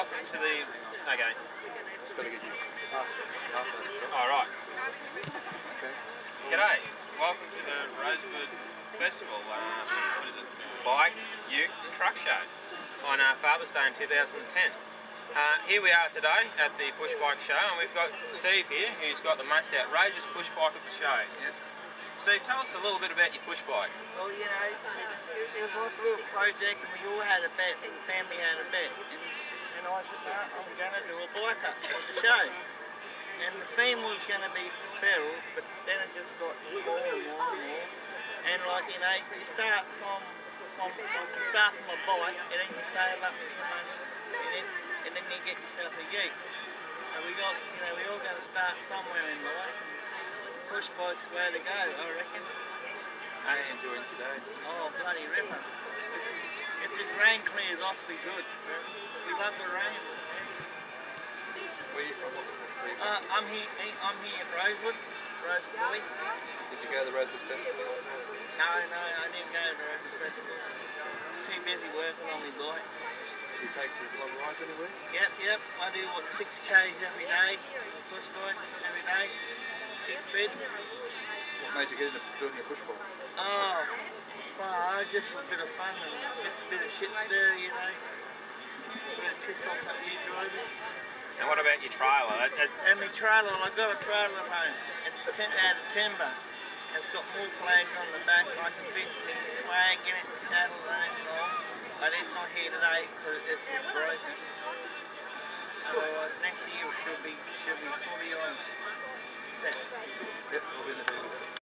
welcome to the... Okay. Just got to get you half of that shot. All right. Okay. G'day. Welcome to the Rosewood Festival, what is it? Bike, Ute, Truck Show on Father's Day in 2010. Here we are today at the push bike show, and we've got Steve here, who's got the most outrageous push bike at the show. Yeah. Steve, tell us a little bit about your push bike. Well, you know, it was like a little project, and we all had a bet, and the family had a bet. And I said, no, I'm going to do a bike up at the show. And the theme was going to be feral, but then it just got more and more and more. And like, you know, you start from a bike, and then you save up for your money, and then you get yourself a ute. And we got, you know, we all got to start somewhere in life. Push bike's the way to go, I reckon. How are you enjoying today? Oh, bloody ripper. If this rain clears off, we good. We love the rain. Where are you from? I'm here at Rosewood Boy. Did you go to the Rosewood Festival? No, I didn't go to the Rosewood Festival. Too busy working on my bike. Do you take long rides anywhere? Yep. I do what, 6 Ks every day. Push bike every day. Keep fit. What made you get into building a push bike? Oh, well, just for a bit of fun and just a bit of shit stir, you know. A bit of piss off some new drivers. And what about your trailer? And my trailer, I've got a trailer at home. It's out of timber. It's got more flags on the back. I can fit my swag in it, my saddle in it and all. But it's not here today because it was broken. Otherwise, next year should be fully on set. Yep, we'll be in the video.